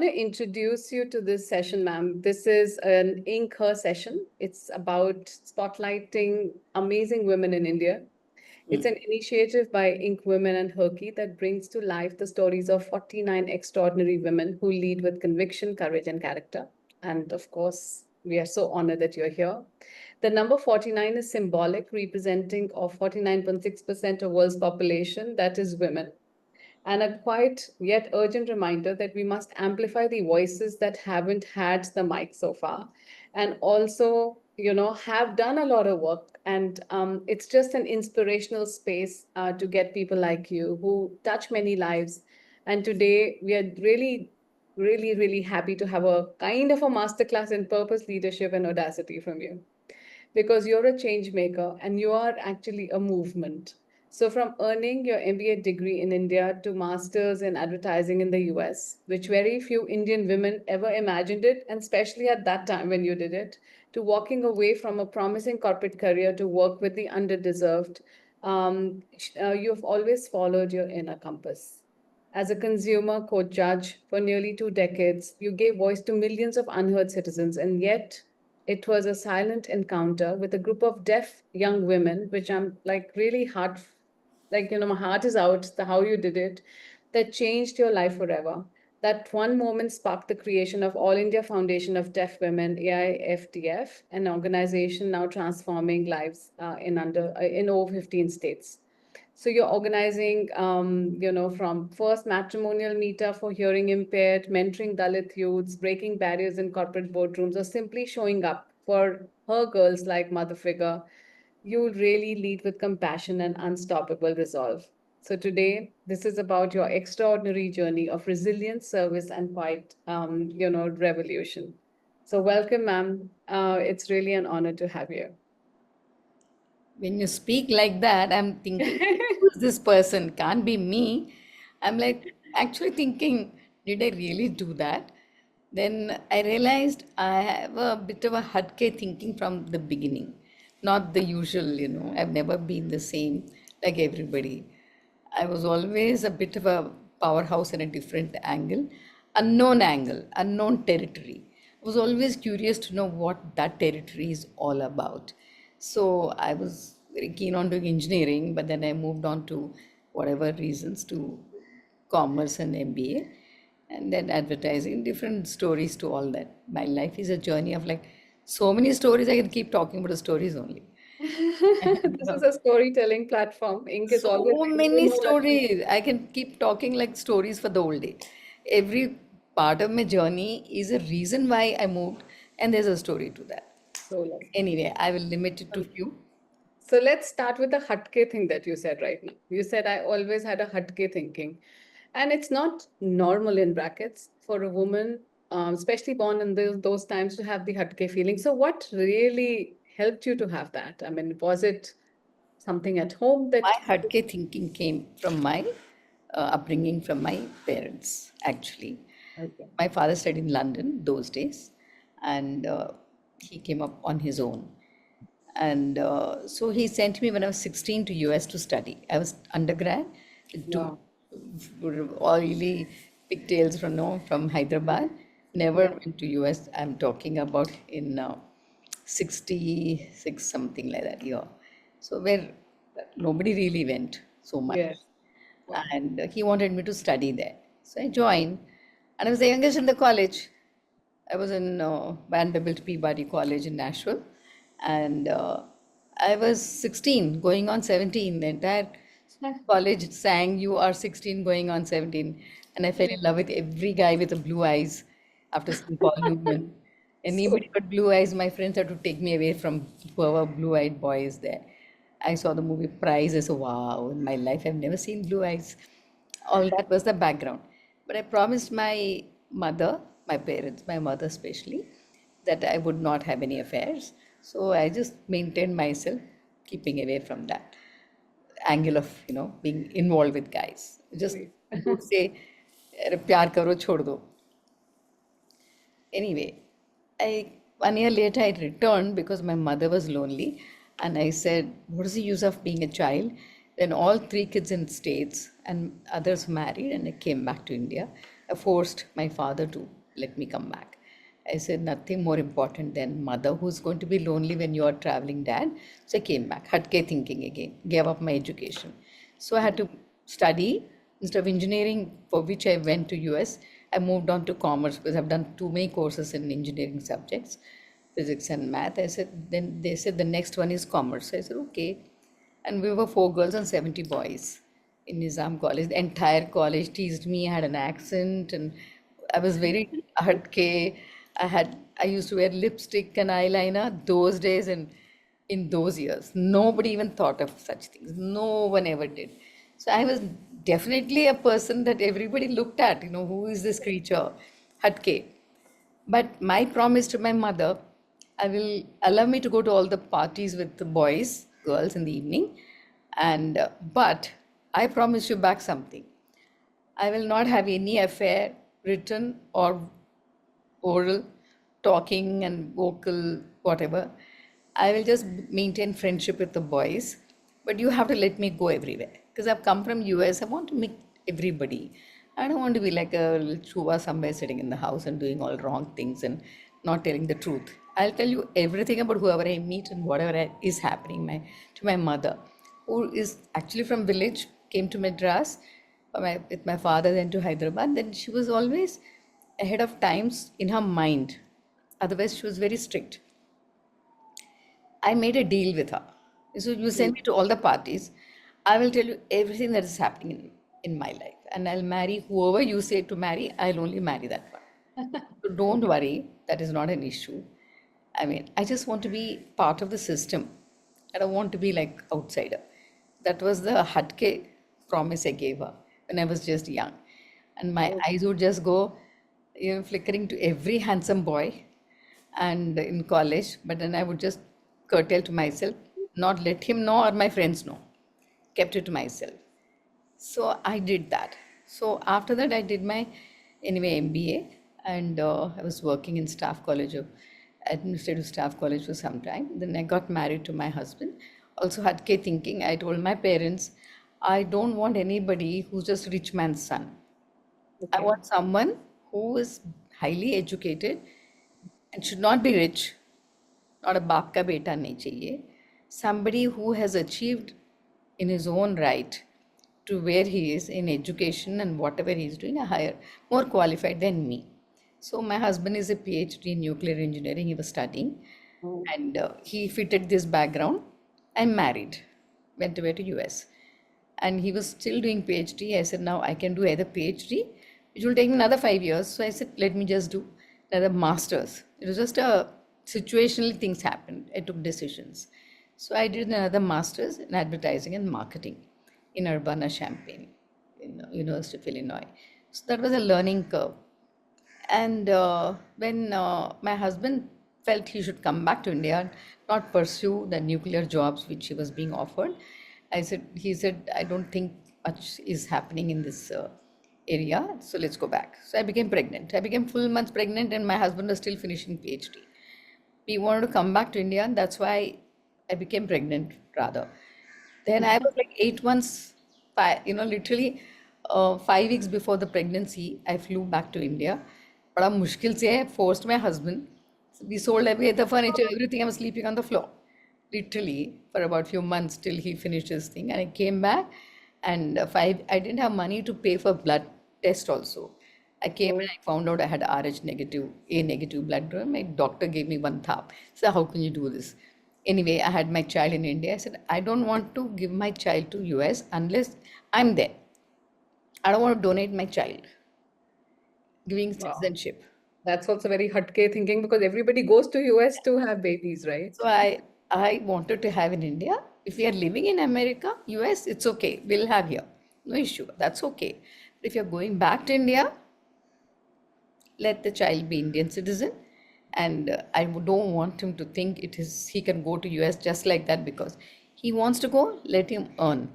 want to introduce you to this session, ma'am. This is an Ink Her session. It's about spotlighting amazing women in India. It's an initiative by Ink Women and Herky that brings to life the stories of 49 extraordinary women who lead with conviction, courage, and character. And of course, we are so honored that you're here. The number 49 is symbolic, representing of 49.6% of world's population, that is women, and a quiet yet urgent reminder that we must amplify the voices that haven't had the mic so far, and also, have done a lot of work. And it's just an inspirational space to get people like you who touch many lives. And today we are really, really, really happy to have a kind of a masterclass in purpose, leadership, and audacity from you, because you're a change maker and you are actually a movement. So, from earning your MBA degree in India to masters in advertising in the US, which very few Indian women ever imagined it, and especially at that time when you did it, to walking away from a promising corporate career to work with the underdeserved, you've always followed your inner compass. As a consumer court judge for nearly 2 decades, you gave voice to millions of unheard citizens, and yet it was a silent encounter with a group of deaf young women, which I'm like really heart, my heart is out, the how you did it, that changed your life forever. That one moment sparked the creation of All India Foundation of Deaf Women, AIFDF, an organization now transforming lives in over 15 states. So you're organizing, from first matrimonial meetup for hearing impaired, mentoring Dalit youths, breaking barriers in corporate boardrooms, or simply showing up for her girls like mother figure. You really lead with compassion and unstoppable resolve. So today, this is about your extraordinary journey of resilience, service, and quite, revolution. So welcome, ma'am. It's really an honor to have you. When you speak like that, I'm thinking, who's this person? Can't be me. I'm like actually thinking, did I really do that? Then I realized I have a bit of a hatke thinking from the beginning, not the usual. I've never been the same like everybody. I was always a bit of a powerhouse in a different angle, unknown territory. I was always curious to know what that territory is all about. So I was very keen on doing engineering, but then I moved on to whatever reasons to commerce and MBA, and then advertising, different stories to all that. My life is a journey of like so many stories. I can keep talking about the stories only. This is a storytelling platform. Ink is always So ready. You many know what to stories. I can keep talking like stories for the whole day. Every part of my journey is a reason why I moved, and there's a story to that. so like. Anyway, I will limit it to few. So let's start with the hatke thing that you said right now. You said I always had a hatke thinking. And it's not normal in brackets for a woman, especially born in those times, to have the hatke feeling. So what really helped you to have that? I mean, was it something at home My that Hatke thinking came from my upbringing from my parents, actually. okay. My father studied in London those days, and he came up on his own. And so he sent me when I was 16 to US to study. I was undergrad to Yeah. oily pigtails from Hyderabad. Never Yeah. went to US. I'm talking about in 66, something like that year. So where nobody really went so much. Yes. Wow. And he wanted me to study there. So I joined, and I was the youngest in the college. I was in Vanderbilt Peabody College in Nashville, and I was 16, going on 17. The entire college sang, "You are 16, going on 17," and I fell in love with every guy with the blue eyes after seeing Paul Newman. So Anybody got blue eyes, my friends had to take me away from whoever blue-eyed boy is there. I saw the movie Prize. I said, wow, in my life I've never seen blue eyes. All that was the background. But I promised my mother, my parents, my mother especially, that I would not have any affairs. So I just maintained myself, keeping away from that angle of, being involved with guys. Just sweet. would say, "अरे प्यार करो छोड़ दो." Anyway, 1 year later I returned because my mother was lonely, and I said, "What is the use of being a child?" Then all three kids in States and others married, and I came back to India. I I forced my father to let me come back. I said, nothing more important than mother who's going to be lonely when you are traveling, dad. So I came back, hatke thinking again, gave up my education. So I had to study. Instead of engineering, for which I went to US, I moved on to commerce because I've done too many courses in engineering subjects, physics and math. I said, then they said the next one is commerce. I said, okay. And we were 4 girls and 70 boys in Nizam College. The entire college teased me. I had an accent, and I was very hatke. I used to wear lipstick and eyeliner those days, and in those years, nobody even thought of such things. No one ever did. So I was definitely a person that everybody looked at. Who is this creature? Hatke. But my promise to my mother, I will allow me to go to all the parties with the boys, girls in the evening, and but I promise you back something. I will not have any affair, written or oral, talking and vocal, whatever. I will just maintain friendship with the boys, but you have to let me go everywhere because I've come from US. I want to meet everybody. I don't want to be like a little chuva somewhere sitting in the house and doing all wrong things and not telling the truth. I'll tell you everything about whoever I meet and whatever is happening. To my mother, who is actually from village, came to Madras with my father, then to Hyderabad. Then she was always ahead of times in her mind. Otherwise, she was very strict. I made a deal with her. So you send me to all the parties. I will tell you everything that is happening in my life. And I'll marry whoever you say to marry, I'll only marry that one. So don't worry, that is not an issue. I mean, I just want to be part of the system. I don't want to be like outsider. That was the hatke promise I gave her when I was just young. And my eyes would just go, flickering to every handsome boy and in college, but then I would just curtail to myself, not let him know or my friends know, kept it to myself. So I did that. So after that, I did my anyway MBA, and I was working in staff college of administrative staff college for some time. Then I got married to my husband. Also had K thinking. I told my parents, I don't want anybody who's just rich man's son. I Okay. want someone who is highly educated and should not be rich, not a बाप का बेटा नहीं चाहिए. Somebody who has achieved in his own right to where he is in education and whatever he is doing, a higher, more qualified than me. So my husband is a PhD in nuclear engineering. He was studying, Oh, and he fitted this background. I'm married, went away to US, and he was still doing PhD. I said, now I can do either PhD, which will take me another 5 years. So I said, let me just do another master's. It was just a situationally things happened. I took decisions. So I did another master's in advertising and marketing in Urbana-Champaign in the University of Illinois. So that was a learning curve. And when my husband felt he should come back to India and not pursue the nuclear jobs which he was being offered, he said, I don't think much is happening in this area, so let's go back. So I became pregnant. I became full months pregnant, and my husband was still finishing PhD. We wanted to come back to India, and that's why I became pregnant rather. Then I was like 8 months, literally 5 weeks before the pregnancy, I flew back to India. बड़ा मुश्किल से I forced my husband. We sold the furniture, everything. I was sleeping on the floor, literally for about few months till he finished his thing. And I came back, and I didn't have money to pay for blood test also. I came and oh, I found out I had RH negative, A negative blood group. My doctor gave me one thap. So how can you do this? Anyway, I had my child in India. I said, I don't want to give my child to US unless I'm there. I don't want to donate my child, giving wow. citizenship. That's also very hatke thinking because everybody goes to US to have babies, right? So I wanted to have in India. If we are living in America, US, it's okay. We'll have here. No issue. That's okay. But if you're going back to India, let the child be Indian citizen. And I don't want him to think he can go to US just like that because he wants to go, let him earn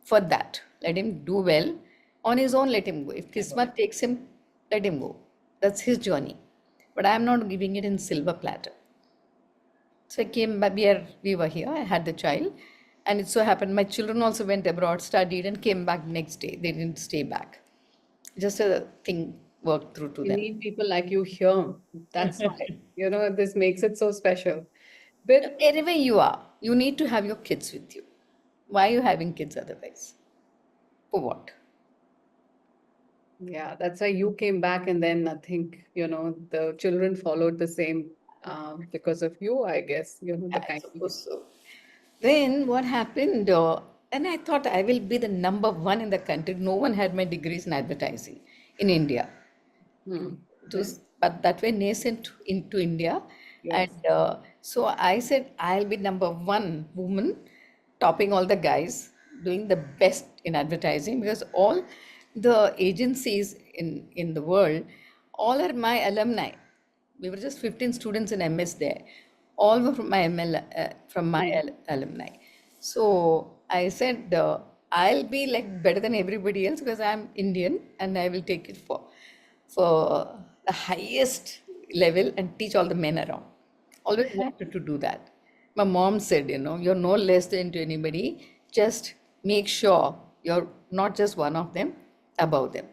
for that. Let him do well on his own, let him go. If Kismat takes him, let him go. That's his journey. But I am not giving it in silver platter. So I came back, we were here, I had the child, and it so happened my children also went abroad, studied, and came back next day. They didn't stay back. just a thing worked through to We them. need people like you here. That's why, this makes it so special. But Wherever you are, you need to have your kids with you. Why are you having kids otherwise? For what? yeah, that's why you came back, and then I think, the children followed the same because of you, I guess, the I kind of. suppose so. Then what happened? And I thought I will be the number one in the country. No one had my degrees in advertising in India. Hmm. It Then, was, but that way nascent into India. And yes. so I said, I'll be number one woman, topping all the guys, doing the best in advertising because all the agencies in the world, all are my alumni. We were just 15 students in MS there. All were from my Hmm. alumni. So I said, I'll be like better than everybody else because I'm Indian and I will take it for the highest level and teach all the men around. Always wanted to do that. My mom said, you're no less than to anybody. Just make sure you're not just one of them, above them.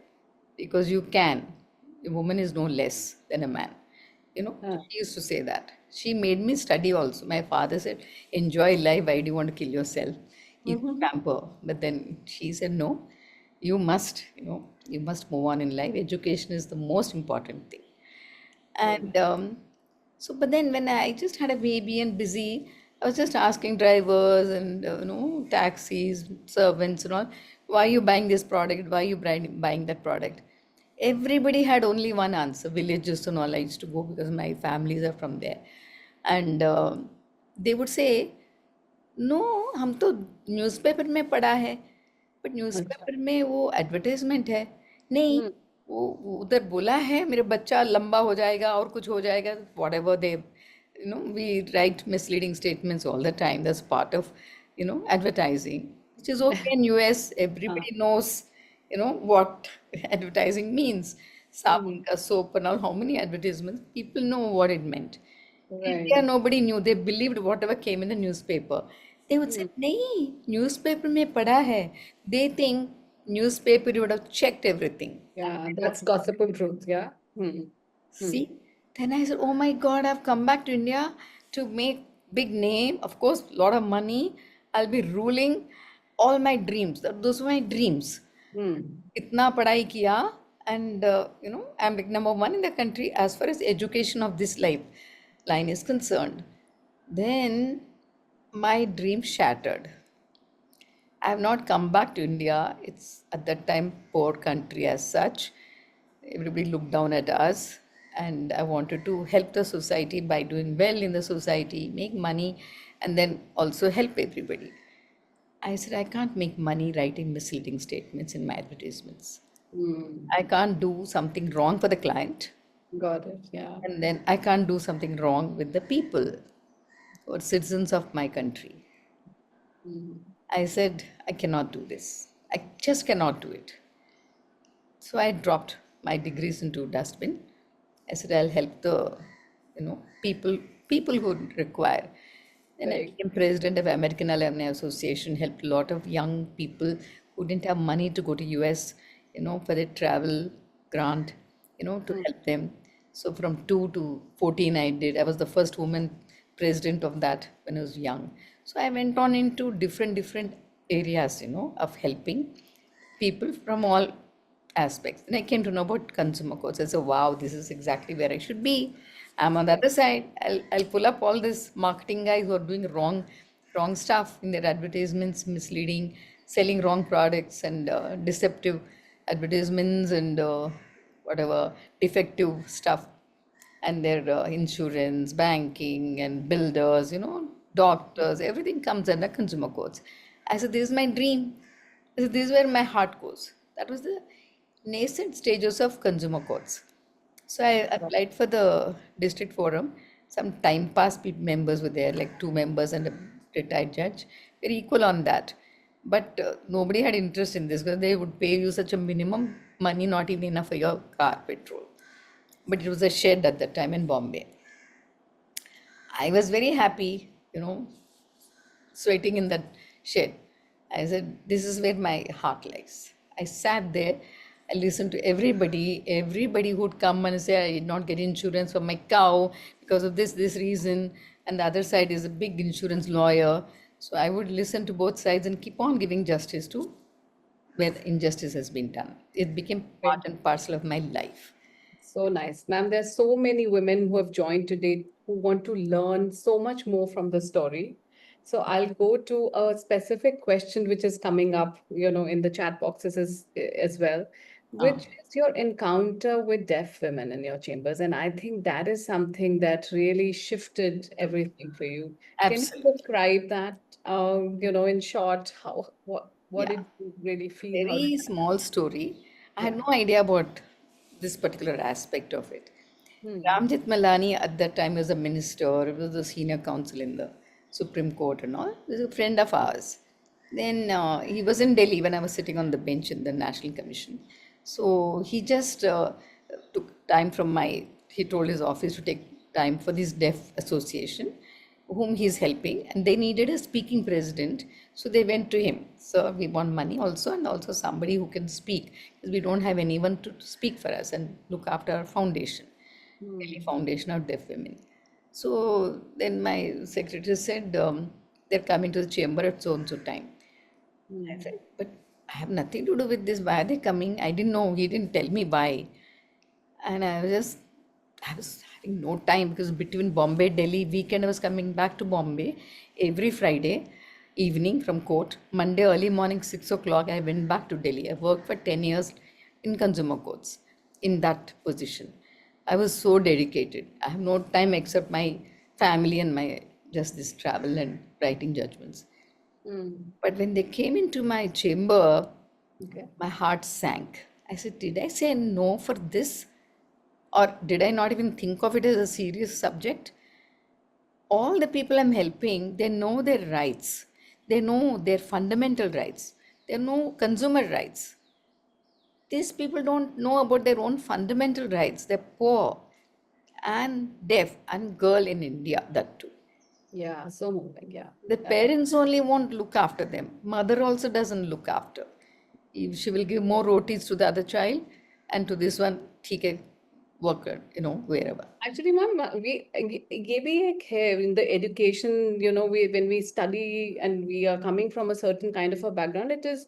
Because you can. A woman is no less than a man. Ah. She used to say that. She made me study also. My father said, enjoy life. Why do you want to kill yourself? You Mhm. pamper. But then she said, no, you must move on in life. Education is the most important thing. Hmm. And so, but then when I just had a baby and busy, I was just asking drivers and taxis, servants and all, why are you buying this product? Why are you buying that product? Everybody had only one answer. Villages and all I used to go because my families are from there, and they would say, no हम तो newspaper में पढ़ा है but Acha. Newspaper में वो advertisement है नहीं Hmm. वो उधर बोला है मेरे बच्चा लंबा हो जाएगा और कुछ हो जाएगा whatever they we write misleading statements all the time that's part of advertising which is okay in US Ah. everybody knows what advertising means sabun Hmm. ka soap and all how many advertisements people know what it meant. India, Right. nobody knew. They believed whatever came in the newspaper. They would say, Hmm. "नहीं, newspaper में पढ़ा है." They think newspaper you would have checked everything. Yeah, And that's gossiping truth. Yeah. Hmm. Hmm. see, then I said, "Oh my God, I've come back to India to make big name. Of course, lot of money. I'll be ruling all my dreams. Those were my dreams. Hmm. इतना पढ़ाई किया and I'm like number one in the country as far as education of this life line is concerned. Then my dream shattered. I have not come back to India. It's at that time poor country as such. Everybody looked down at us, and I wanted to help the society by doing well in the society, make money, and then also help everybody. I said I can't make money writing misleading statements in my advertisements. Hmm. I can't do something wrong for the client, Got it. Yeah. and then I can't do something wrong with the people or citizens of my country. Hmm. I said, I cannot do this. I just cannot do it. So I dropped my degrees into dustbin. I said, I'll help the, people who require. Then I Right. became president of American Alumni Association, helped a lot of young people who didn't have money to go to US, for their travel grant, to Hmm. help them. So from 2 to 14 I did. I was the first woman president of that when I was young. So I went on into different areas, of helping people from all aspects. And I came to know about consumer courts. I said, wow, this is exactly where I should be. I'm on the other side. I'll pull up all these marketing guys who are doing wrong stuff in their advertisements, misleading, selling wrong products and deceptive advertisements and whatever defective stuff and their insurance, banking, and builders, doctors, everything comes under consumer courts. I said, this is my dream. I said, this is where my heart goes. That was the nascent stages of consumer courts. So I applied for the district forum. Some time pass members were there, like two members and a retired judge. We're equal on that. But nobody had interest in this because they would pay you such a minimum money, not even enough for your car petrol. But it was a shed at that time in Bombay. I was very happy, sweating in that shed. I said, this is where my heart lies. I sat there. I listened to everybody. Everybody who'd come and say, I did not get insurance for my cow because of this reason. And the other side is a big insurance lawyer. So I would listen to both sides and keep on giving justice to where injustice has been done. It became part Great. and parcel of my life. So nice. Ma'am, there's so many women who have joined today who want to learn so much more from the story. So I'll go to a specific question which is coming up, in the chat boxes as well, Ah, which is your encounter with deaf women in your chambers. And I think that is something that really shifted everything for you. Can you absolutely. describe that, in short, what Yeah. did you really feel? How did Very that? small story. I had Yeah. no idea about this particular aspect of it. Hmm. Ramjit Malani at that time was a minister, he was a senior counsel in the Supreme Court and all. He was a friend of ours. Then he was in Delhi when I was sitting on the bench in the National Commission. So he just took time from he told his office to take time for this deaf association whom he's helping, and they needed a speaking president, so they went to him. So we want money also, and also somebody who can speak, because we don't have anyone to speak for us and look after our foundation, Delhi Hmm. Foundation of Deaf Women. So then my secretary said, they're coming to the chamber at so and so time. I Hmm. said, but I have nothing to do with this. Why are they coming? I didn't know. He didn't tell me why. And I was having no time because between Bombay, Delhi, weekend, I was coming back to Bombay every Friday evening from court. Monday, early morning, 6 o'clock, I went back to Delhi. I worked for 10 years in consumer courts in that position. I was so dedicated. I have no time except my family and my just this travel and writing judgments. Hmm. But when they came into my chamber, Okay. my heart sank. I said, did I say no for this? Or did I not even think of it as a serious subject? All the people I'm helping, they know their rights. They know their fundamental rights. They know consumer rights. These people don't know about their own fundamental rights. They're poor and deaf and girl in India, that too. Yeah, so moving. Yeah. The parents only won't look after them. Mother also doesn't look after. If she will give more rotis to the other child and to this one, ठीक है, worker, wherever. Actually, ma'am, ये भी एक है in the education, we when we study and we are coming from a certain kind of a background, it is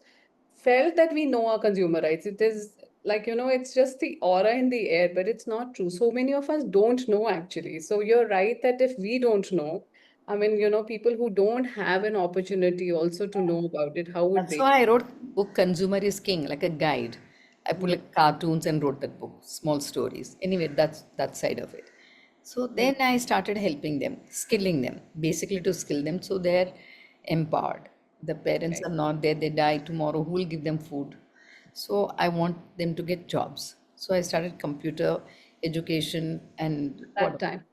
felt that we know our consumer rights. It is like, it's just the aura in the air, but it's not true. So many of us don't know actually. So you're right that if we don't know, I mean, people who don't have an opportunity also to know about it, how would That's they? why I wrote book Consumer is King, like a guide. I put Hmm. like cartoons and wrote that book, small stories. Anyway, that's that side of it. So Hmm. then I started helping them, skilling them, basically to skill them so they're empowered. The parents Right. are not there, they die tomorrow, who will give them food? So I want them to get jobs. So I started computer education and That time.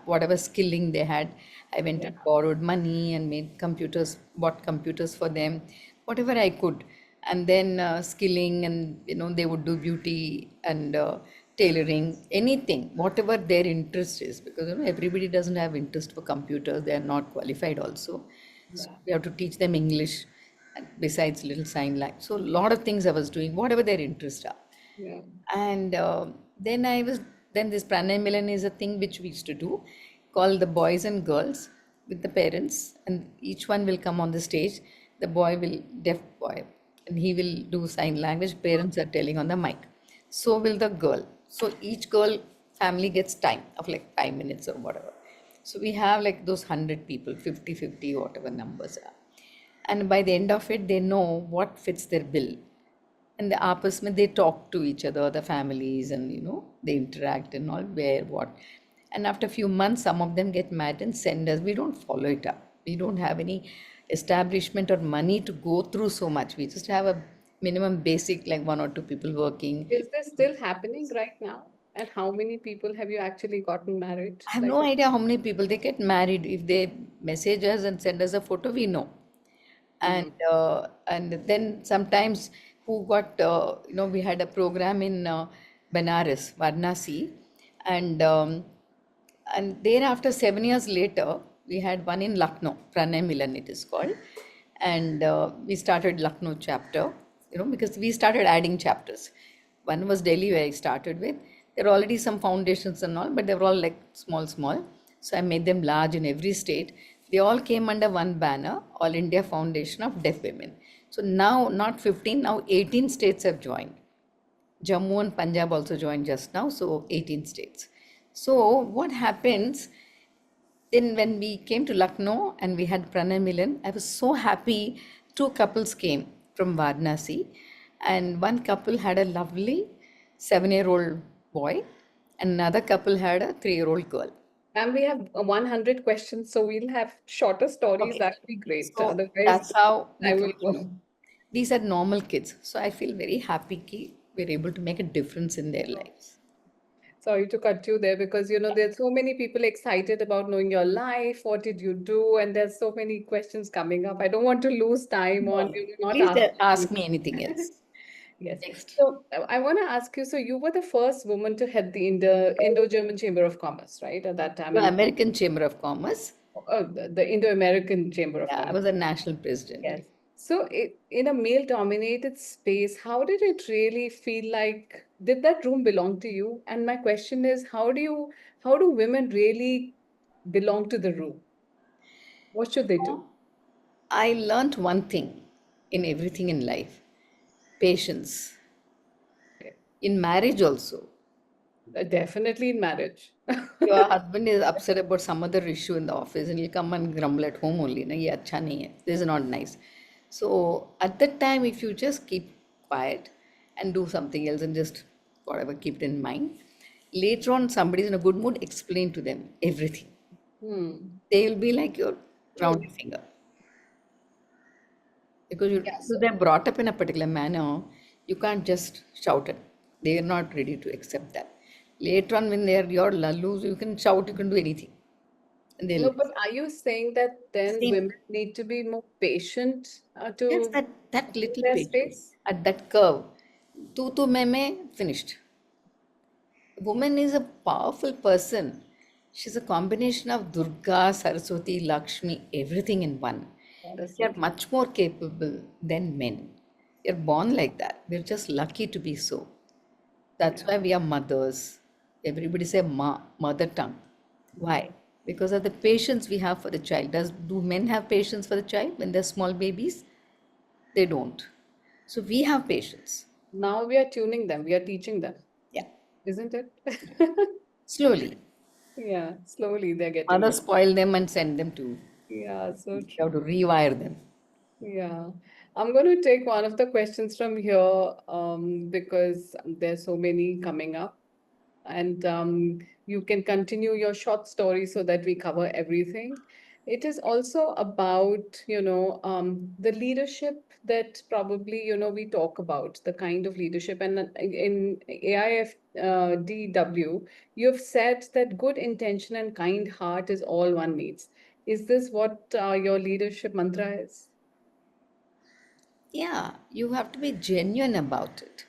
whatever skilling they had, I went Yeah. and borrowed money and made computers, bought computers for them, whatever I could. And then skilling, and they would do beauty and tailoring, anything, whatever their interest is, because everybody doesn't have interest for computers, they are not qualified also. So Yeah. we have to teach them English, and besides little sign language. So a lot of things I was doing, whatever their interests are. Yeah. And then then this pranay milan is a thing which we used to do, call the boys and girls with the parents, and each one will come on the stage. The boy will, deaf boy, and he will do sign language, parents are telling on the mic. So will the girl. So each girl family gets time of like 5 minutes or whatever. So we have like those 100 people, 50, 50, whatever numbers are. And by the end of it, they know what fits their bill, and the आपस में they talk to each other, the families, and they interact and all, where what. And after a few months, some of them get married and send us. We don't follow it up. We don't have any establishment or money to go through so much. We just have a minimum basic, like one or two people working. Is this still happening right now? And how many people have you actually gotten married? I have Like, no idea how many people they get married. If they message us and send us a photo, we know. hmm, And then sometimes who got we had a program in Benares, Varanasi, and thereafter 7 years later we had one in Lucknow, Pranay Milan it is called, and we started Lucknow chapter, because we started adding chapters. One was Delhi, where I started with. There are already some foundations and all, but they were all like small, small. So I made them large in every state. They all came under one banner, All India Foundation of Deaf Women. So now, not 15, now 18 states have joined. Jammu and Punjab also joined just now, so 18 states. So what happens then when we came to Lucknow and we had Pranay Milan, I was so happy. Two couples came from Varanasi, and one couple had a lovely 7-year-old boy, and another couple had a 3-year-old girl. And we have 100 questions, so we'll have shorter stories. Okay. That would be great. So Otherwise, that's how we I will thought, go. these are normal kids. So I feel very happy that we're able to make a difference in their lives. Sorry to cut you there because there's so many people excited about knowing your life. What did you do? And there's so many questions coming up. I don't want to lose time on No. not Please asking you. ask me anything else. Yes. Next. So I want to ask you, so you were the first woman to head the Indo-German Chamber of Commerce, right? At that time, The American Chamber of Commerce. the Indo-American Chamber of Yeah, I Commerce. was a national president. Yes. So in a male-dominated space, how did it really feel like? Did that room belong to you? And my question is, how do women really belong to the room? What should they do? I learned one thing in everything in life: patience. Okay. In marriage, also. Definitely in marriage. Your husband is upset about some other issue in the office and he'll come and grumble at home only. Na, ye acha nahi hai. This is not nice. So, at that time, if you just keep quiet and do something else and just whatever, keep it in mind, later on, somebody is in a good mood, explain to them everything. Hmm. They will be like your round True. finger. Because Yeah. they're brought up in a particular manner, you can't just shout it. They are not ready to accept that. Later on, when they're your lallus, you can shout, you can do anything, and they'll No, but are you saying that then same. women need to be more patient Yes, to that hold little their patience space? at that curve. Tu me finished. Woman is a powerful person. She's a combination of Durga, Saraswati, Lakshmi, everything in one. That is They so are true. much more capable than men. They're born like that. We're just lucky to be so. That's Yeah. why we are mothers. Everybody say mother tongue. Why? Because of the patience we have for the child. Do men have patience for the child when they're small babies? They don't. So we have patience. Now we are tuning them, we are teaching them, Yeah. isn't it? Slowly. Yeah, slowly they're getting Others it. spoil them and send them to, Yeah, so you have true. to rewire them. Yeah. I'm going to take one of the questions from here because there's so many coming up. And you can continue your short story so that we cover everything. It is also about, the leadership that probably, we talk about, the kind of leadership. And in AIFDW, you've said that good intention and kind heart is all one needs. Is this what your leadership mantra is? Yeah, you have to be genuine about it.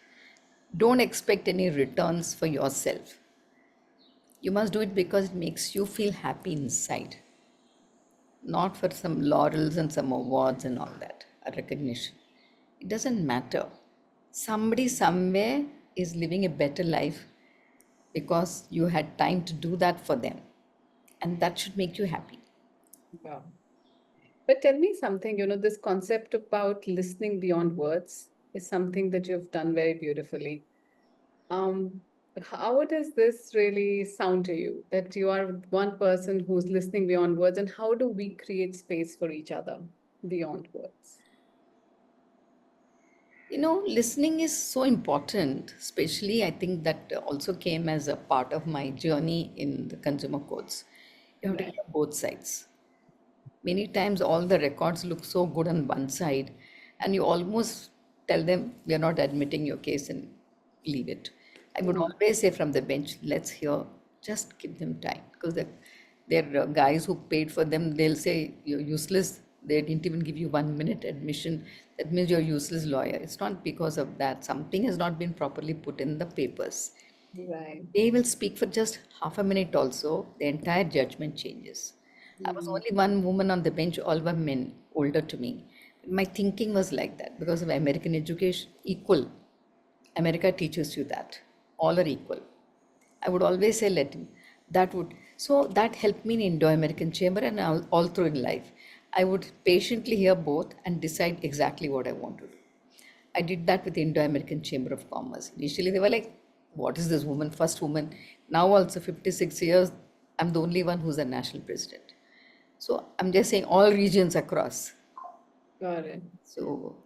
Don't expect any returns for yourself. You must do it because it makes you feel happy inside, not for some laurels and some awards and all that, a recognition. It doesn't matter. Somebody somewhere is living a better life because you had time to do that for them, and that should make you happy. Yeah. But tell me something, this concept about listening beyond words is something that you've done very beautifully. Um, how does this really sound to you that you are one person who's listening beyond words, and how do we create space for each other beyond words? Listening is so important, especially I think that also came as a part of my journey in the consumer courts. You have to Right. hear both sides. Many times, all the records look so good on one side, and you almost tell them, we are not admitting your case and leave it. I would Mm. always say from the bench, let's hear, just give them time because they're guys who paid for them, they'll say, you're useless. They didn't even give you 1 minute admission. That means you're a useless lawyer. It's not because of that. Something has not been properly put in the papers. Right. They will speak for just half a minute also, the entire judgment changes. I was Mm. only one woman on the bench, all were men, older to me. My thinking was like that because of American education, equal. America teaches you that all are equal. I would always say let him. That would so that helped me in Indo-American Chamber and all through in life. I would patiently hear both and decide exactly what I want to do. I did that with the Indo-American Chamber of Commerce. Initially, they were like, "What is this woman? First woman." Now, also 56 years, I'm the only one who's a national president. So I'm just saying all regions across. Got it. So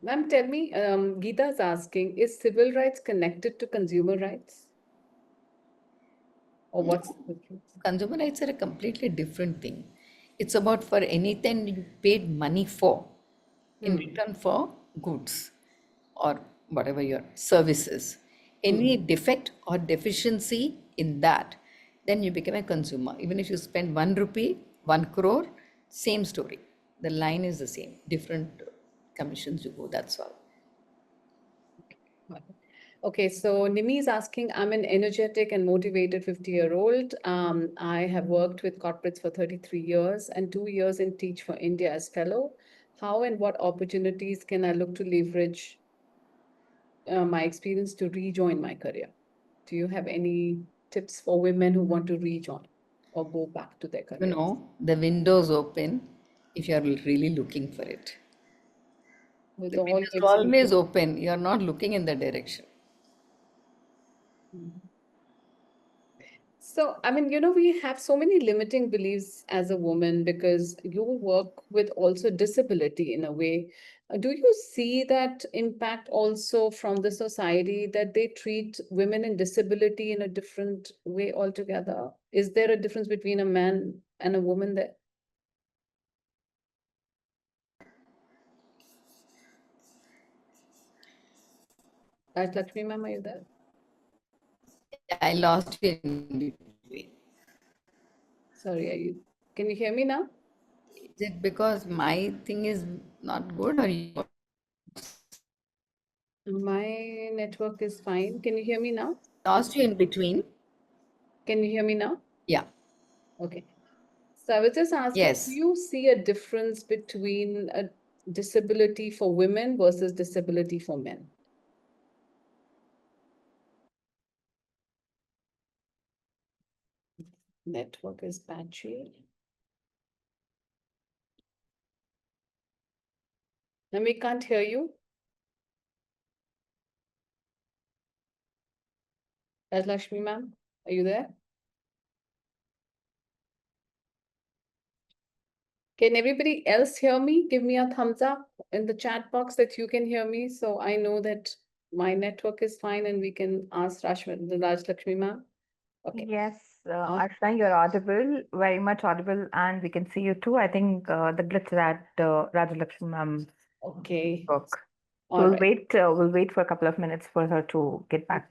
Ma'am, tell me, Geeta's asking, is civil rights connected to consumer rights? Or what's the difference? consumer rights are a completely different thing. It's about for anything you paid money for in return for goods or whatever your services. Any defect or deficiency in that, then you become a consumer. Even if you spend 1 rupee, 1 crore, same story. The line is the same. Different commissions you go, that's all. Okay, so Nimi is asking, I'm an energetic and motivated 50-year-old. I have worked with corporates for 33 years and 2 years in Teach for India as fellow. How and what opportunities can I look to leverage my experience to rejoin my career? Do you have any tips for women who want to rejoin or go back to their You careers? know, the window's open if you're really looking for it. With The all window is good always open. You're not looking in that direction. So, I mean, we have so many limiting beliefs as a woman because you work with also disability in a way. Do you see that impact also from the society that they treat women in disability in a different way altogether? Is there a difference between a man and a woman there? Rajyalakshmi ma'am, are you there? I lost you in between. Sorry, can you hear me now? Is it because my thing is not good or you? My network is fine. Can you hear me now? Lost you in between? Can you hear me now? Yeah. Okay. So I was just asking, do Yes. you see a difference between a disability for women versus disability for men? Network is patchy. And we can't hear you. Rajlakshmi ma'am, are you there? Can everybody else hear me? Give me a thumbs up in the chat box that you can hear me. So I know that my network is fine and we can ask Rajlakshmi ma'am. Okay. Yes, Uh, Archana, you're audible, very much audible, and we can see you too. I think the glitch is at Rajyalakshmi ma'am okay. book. All right. We'll wait for a couple of minutes for her to get back.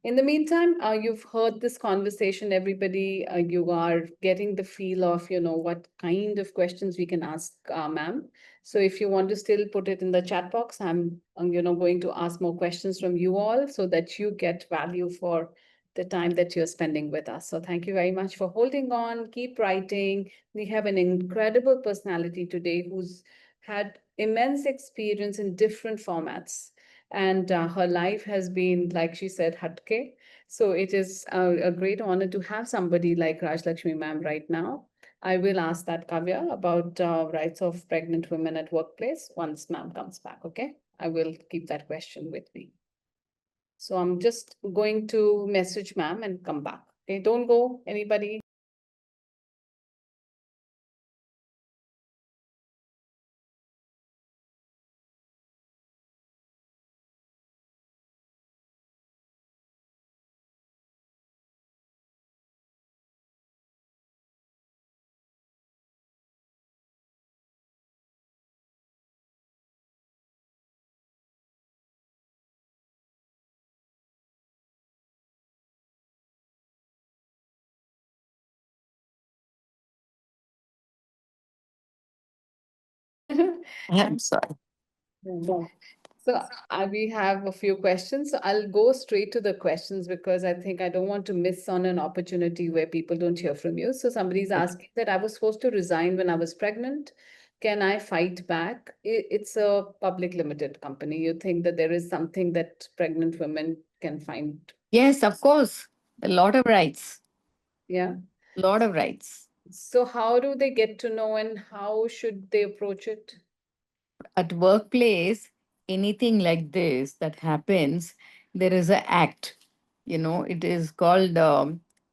In the meantime, you've heard this conversation, everybody. You are getting the feel of, what kind of questions we can ask, ma'am. So if you want to still put it in the chat box, I'm going to ask more questions from you all so that you get value for the time that you're spending with us. So thank you very much for holding on. Keep writing. We have an incredible personality today who's had immense experience in different formats, and her life has been, like she said, hatke. So it is a great honor to have somebody like Raj Lakshmi ma'am right now. I will ask that Kavya about rights of pregnant women at workplace once ma'am comes back. Okay, I will keep that question with me. So I'm just going to message ma'am and come back. Okay, don't go anybody. I'm sorry. So we have a few questions. So I'll go straight to the questions because I think I don't want to miss on an opportunity where people don't hear from you. So somebody's asking that I was supposed to resign when I was pregnant. can I fight back? It's a public limited company. You think that there is something that pregnant women can find? Yes, of course. A lot of rights. Yeah. Lot of rights. So how do they get to know and how should they approach it? At workplace, anything like this that happens, there is a act. It is called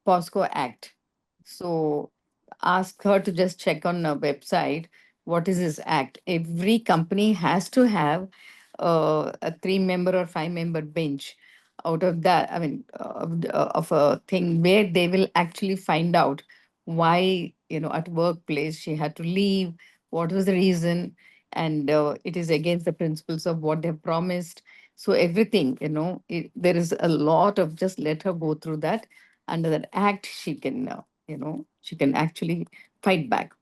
POSCO Act. So ask her to just check on a website what is this act. Every company has to have a 3 member or 5 member bench. Out of that, I mean, of a thing where they will actually find out why, at workplace she had to leave, what was the reason, and it is against the principles of what they've promised. So everything, there is a lot of, just let her go through that. Under that act, she can actually fight back.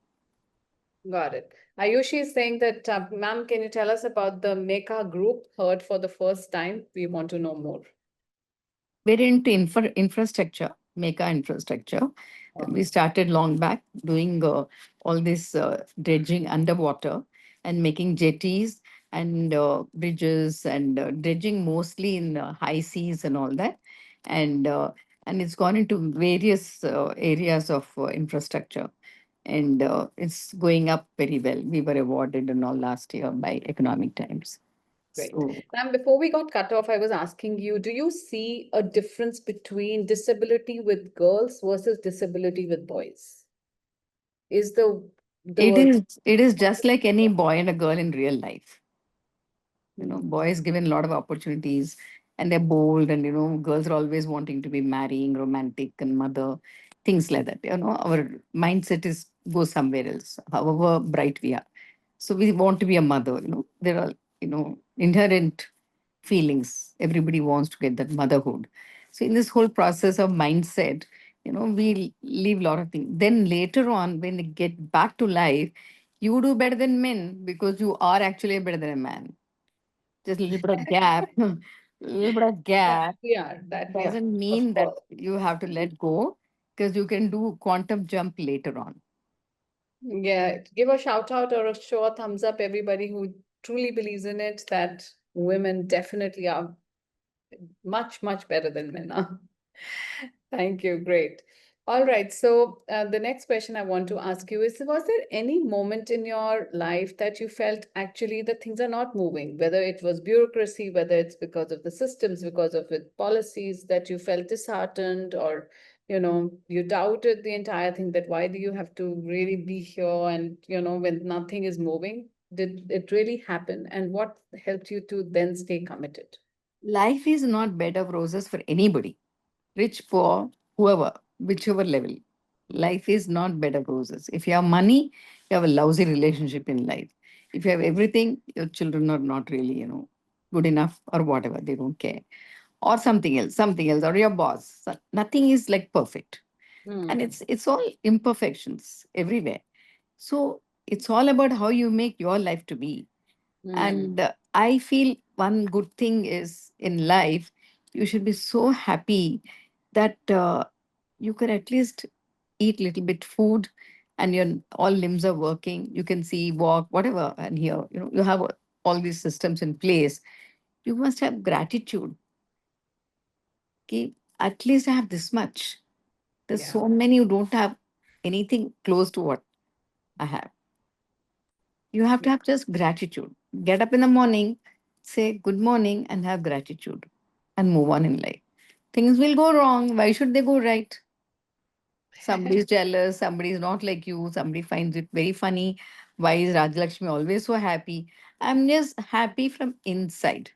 Got it. Ayushi is saying that, ma'am, can you tell us about the Meka group heard for the first time? We want to know more. We're into infrastructure, mega infrastructure. We started long back doing all this dredging underwater and making jetties and bridges and dredging mostly in high seas and all that. And and it's gone into various areas of infrastructure. And it's going up very well. We were awarded and all last year by Economic Times. Great. So Ma'am, before we got cut off, I was asking you, do you see a difference between disability with girls versus disability with boys? Is it the is it is just like any boy and a girl in real life. Hmm. Boys given a lot of opportunities and they're bold, and girls are always wanting to be marrying, romantic, and mother, things like that. Our mindset is go somewhere else, however bright we are. So we want to be a mother. There are inherent feelings. Everybody wants to get that motherhood. So in this whole process of mindset, we leave a lot of things. Then later on, when they get back to life, you do better than men because you are actually better than a man. Just a little bit of gap, little bit of That gap we are, that we are, doesn't of mean that course. you have to let go, because you can do quantum jump later on. Yeah, give a shout out or show a thumbs up, everybody who truly believes in it, that women definitely are much, much better than men are. Thank you. Great. All right. So, the next question I want to ask you is, was there any moment in your life that you felt actually that things are not moving, whether it was bureaucracy, whether it's because of the systems, because of it policies, that you felt disheartened, or, you doubted the entire thing, that why do you have to really be here? And, when nothing is moving, did it really happen? And what helped you to then stay committed? Life is not bed of roses for anybody, rich, poor, whoever, whichever level. Life is not bed of roses. If you have money, you have a lousy relationship in life. If you have everything, your children are not really, good enough or whatever. They don't care. Or something else, or your boss. Nothing is like perfect. And Hmm. it's all imperfections everywhere. So it's all about how you make your life to be. Hmm. And I feel one good thing is in life, you should be so happy that you can at least eat little bit food, and your all limbs are working. You can see, walk, whatever. And here, you have all these systems in place. You must have gratitude. Okay, at least I have this much. There's Yeah. so many who don't have anything close to what I have. You have to have just gratitude. Get up in the morning, say good morning, and have gratitude and move on in life. Things will go wrong. Why should they go right? Somebody's jealous, somebody is not like you, somebody finds it very funny. Why is Rajyalakshmi always so happy? I'm just happy from inside.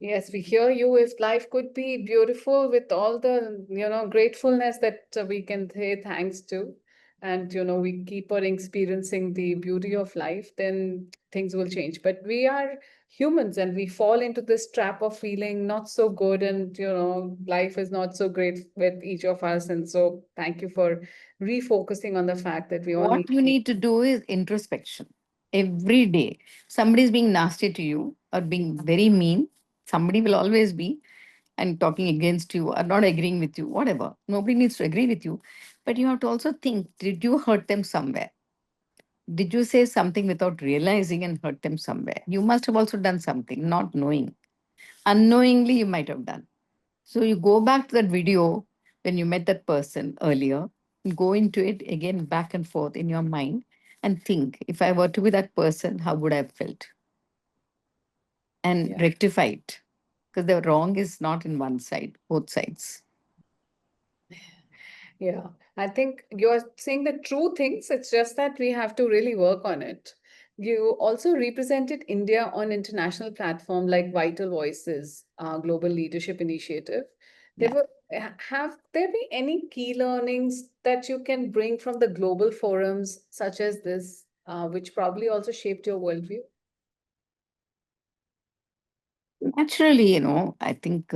Yes, we hear you. If life could be beautiful with all the, gratefulness that we can say thanks to, and, we keep on experiencing the beauty of life, then things will change. But we are humans and we fall into this trap of feeling not so good, and, life is not so great with each of us. And so, thank you for refocusing on the fact that we all What need you to. need to do is introspection. Every day, somebody is being nasty to you or being very mean. Somebody will always be and talking against you or not agreeing with you, whatever. Nobody needs to agree with you. But you have to also think, did you hurt them somewhere? did you say something without realizing and hurt them somewhere? You must have also done something, not knowing. Unknowingly, you might have done. So you go back to that video when you met that person earlier, go into it again, back and forth in your mind, and think, if I were to be that person, how would I have felt? And Yeah. rectify it. Because the wrong is not in one side, both sides. Yeah, I think you're saying the true things. It's just that we have to really work on it. You also represented India on international platform like Vital Voices, Global Leadership Initiative. There Yeah. were have there been any key learnings that you can bring from the global forums such as this, which probably also shaped your worldview? Naturally, I think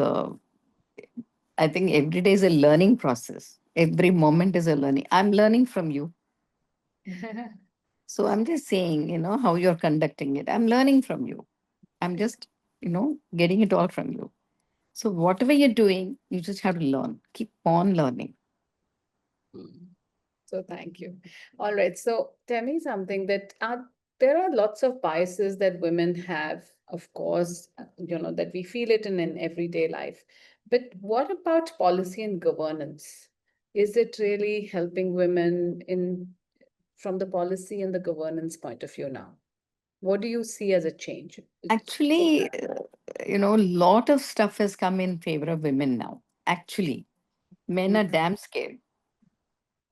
every day is a learning process. Every moment is a learning. I'm learning from you. So I'm just saying, how you're conducting it. I'm learning from you. I'm just, getting it all from you. So whatever you're doing, you just have to learn. Keep on learning. Mm. So thank you. All right. So tell me something that there are lots of biases that women have, of course, that we feel it in everyday life. But what about policy and governance? Is it really helping women in from the policy and the governance point of view now? What do you see as a change? Actually, lot of stuff has come in favor of women now. Actually, men Mm, are damn scared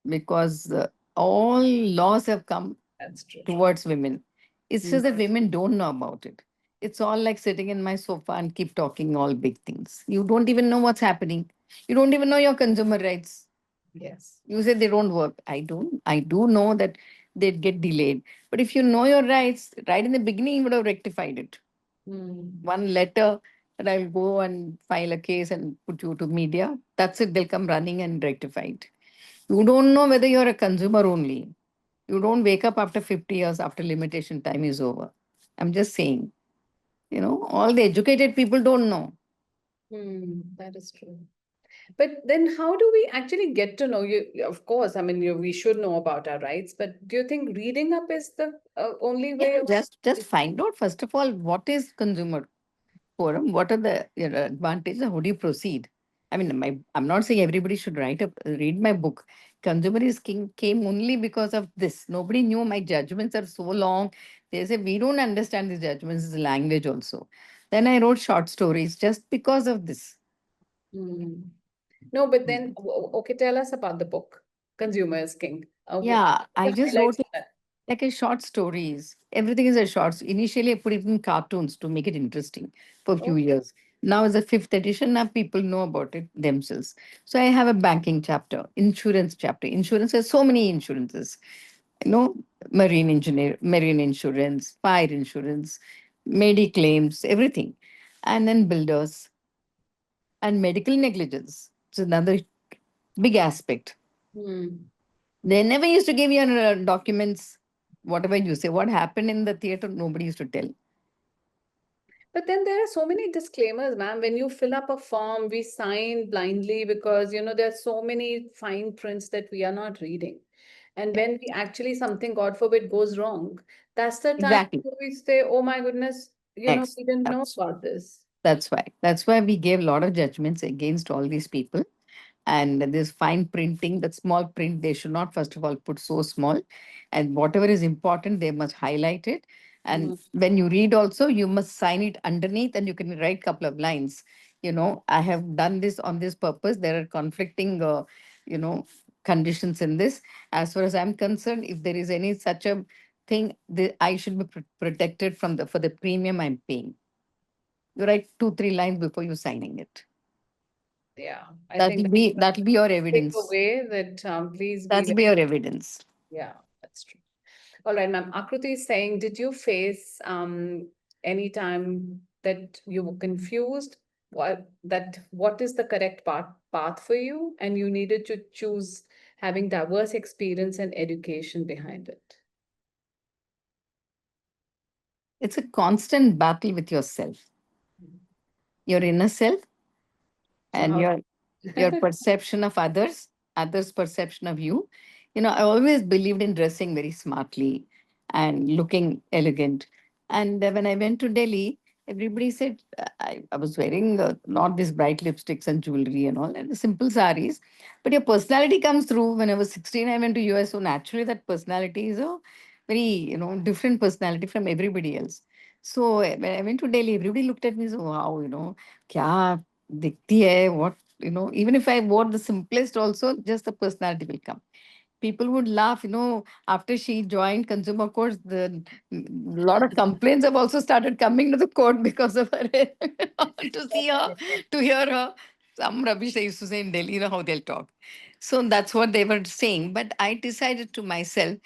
because all laws have come that's true. towards women. It's Mm, just that women don't know about it. It's all like sitting in my sofa and keep talking all big things. You don't even know what's happening. You don't even know your consumer rights. yes. You say they don't work. I don't. I do know that they get delayed. But if you know your rights, right in the beginning, you would have rectified it. Mm, One letter that I'll go and file a case and put you to media. That's it. They'll come running and rectify it. You don't know whether you're a consumer only. You don't wake up after 50 years after limitation time is over. I'm just saying, all the educated people don't know. that is true. But then, how do we actually get to know you? Of course, I mean, we should know about our rights, but do you think reading up is the only Yeah, way of? just find out first of all what is consumer forum, what are the advantages, how do you proceed? I mean, I'm not saying everybody should read my book. Consumer is King came only because of this. Nobody knew my judgments are so long. They say we don't understand these judgments, is language also. Then I wrote short stories just because of this. Hmm. No, but then, okay, tell us about the book, Consumer is King. Yeah, I The just wrote highlights of that. like a short stories. Everything is a short. Initially, I put it in cartoons to make it interesting for a few Okay. years. Now, as a fifth edition, now people know about it themselves. So I have a banking chapter, insurance chapter. Insurance has so many insurances. You know, marine insurance, fire insurance, claims, everything, and then builders and medical negligence. It's another big aspect. Hmm. They never used to give you documents, whatever you say. What happened in the theater, nobody used to tell. But then there are so many disclaimers, ma'am. When you fill up a form, we sign blindly because, there are so many fine prints that we are not reading. And Yeah, when we actually something, God forbid, goes wrong, that's the time exactly. we say, oh my goodness, Next. we didn't know That's about this. that's why. That's why we gave a lot of judgments against all these people. And this fine printing, that small print, they should not, first of all, put so small. And whatever is important, they must highlight it. And Mm, when you read also, you must sign it underneath and you can write couple of lines. I have done this on this purpose. There are conflicting, you know, conditions in this. As far as I'm concerned, if there is any such a thing, I should be protected from for the premium I'm paying. You write two, three lines before you signing it. yeah, I think That'll be your take evidence. away that please be That'll very, be your evidence. yeah, that's true. All right, ma'am. Akruti is saying, did you face any time that you were confused? What is the correct path for you, and you needed to choose having diverse experience and education behind it? It's a constant battle with yourself, your inner self, So and how? your perception of others, others' perception of you. I always believed in dressing very smartly, and looking elegant. And when I went to Delhi, everybody said I was wearing not these bright lipsticks and jewelry and all, and simple saris. But your personality comes through. When I was 16, I went to US, so naturally that personality is a very, different personality from everybody else. So when I went to Delhi, everybody looked at me and said, wow, kya dikhti hai, what, even if I wore the simplest also, just the personality will come. People would laugh, after she joined consumer courts, the lot of complaints have also started coming to the court because of her to see her, to hear her. Some rubbish they used to say in Delhi, how they'll talk. So that's what they were saying. But I decided to myself,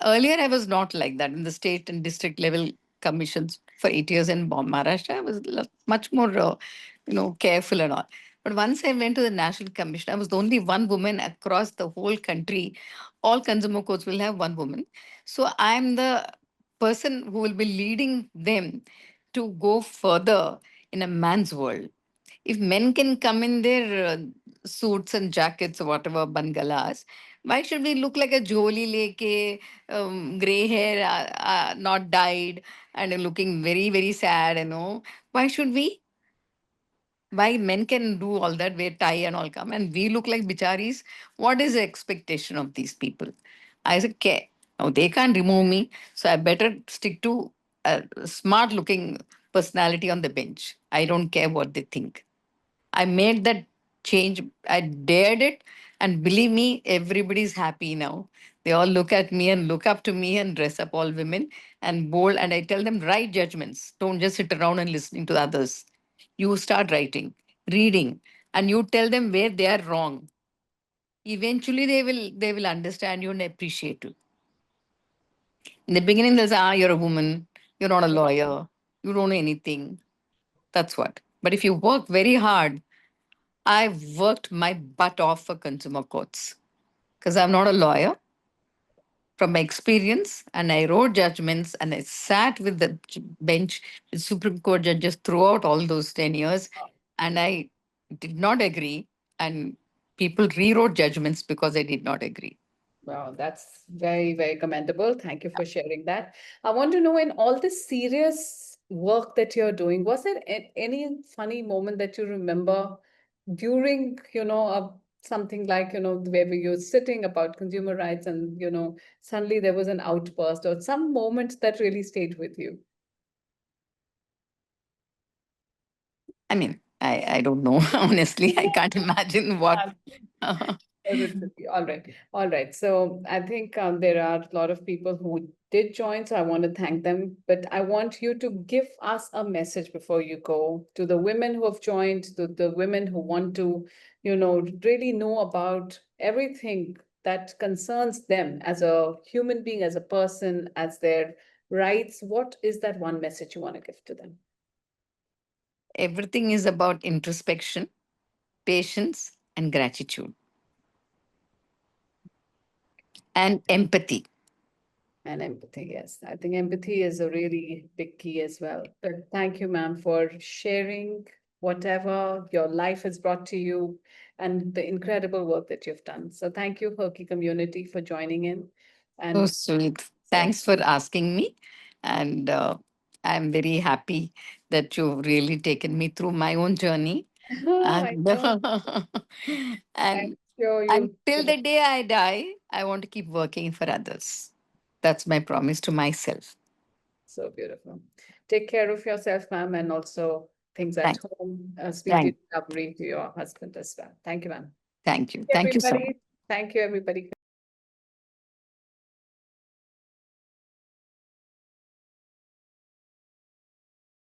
earlier, I was not like that in the state and district level commissions for 8 years in Maharashtra. I was much more, careful and all. But once I went to the national commission, I was the only one woman across the whole country. All consumer courts will have one woman. So I'm the person who will be leading them to go further in a man's world. If men can come in their suits and jackets or whatever, bangalas, why should we look like a joli leke, gray hair, not dyed, and looking very, very sad, Why should we? Why men can do all that, wear tie and all come, and we look like bicharis? What is the expectation of these people? I said, care. Now they can't remove me, so I better stick to a smart looking personality on the bench. I don't care what they think. I made that change. I dared it. And believe me, everybody's happy now. They all look at me and look up to me and dress up all women and bold. And I tell them, write judgments. Don't just sit around and listening to others. You start writing, reading, and you tell them where they are wrong. Eventually they will understand you and appreciate you. In the beginning, they'll say, you're a woman, you're not a lawyer, you don't know anything. That's what. But if you work very hard, I've worked my butt off for consumer courts because I'm not a lawyer. From my experience, and I wrote judgments and I sat with the bench, with Supreme Court judges throughout all those 10 years, and I did not agree. And people rewrote judgments because I did not agree. Wow, that's very, very commendable. Thank you for sharing that. I want to know, in all this serious work that you're doing, was there any funny moment that you remember during, something like, where you're sitting about consumer rights and, suddenly there was an outburst or some moment that really stayed with you? I mean, I don't know. Honestly, I can't imagine what. Positively. All right. All right. So I think there are a lot of people who did join. So I want to thank them. But I want you to give us a message before you go to the women who have joined, to the women who want to, really know about everything that concerns them as a human being, as a person, as their rights. What is that one message you want to give to them? Everything is about introspection, patience, and gratitude, and empathy. And empathy, yes. I think empathy is a really big key as well. But thank you, ma'am, for sharing whatever your life has brought to you and the incredible work that you've done. So thank you, Hoki community, for joining in. So And sweet. so, Thanks for asking me. And I'm very happy that you've really taken me through my own journey. I And, know. I'm and sure you'll, until the day I die, I want to keep working for others. That's my promise to myself. so beautiful. Take care of yourself, ma'am, and also things at Thank, home. Speedy thank, recovery to your husband as well. Thank you, ma'am. thank you. Thank you so much. Everybody. Thank you, everybody.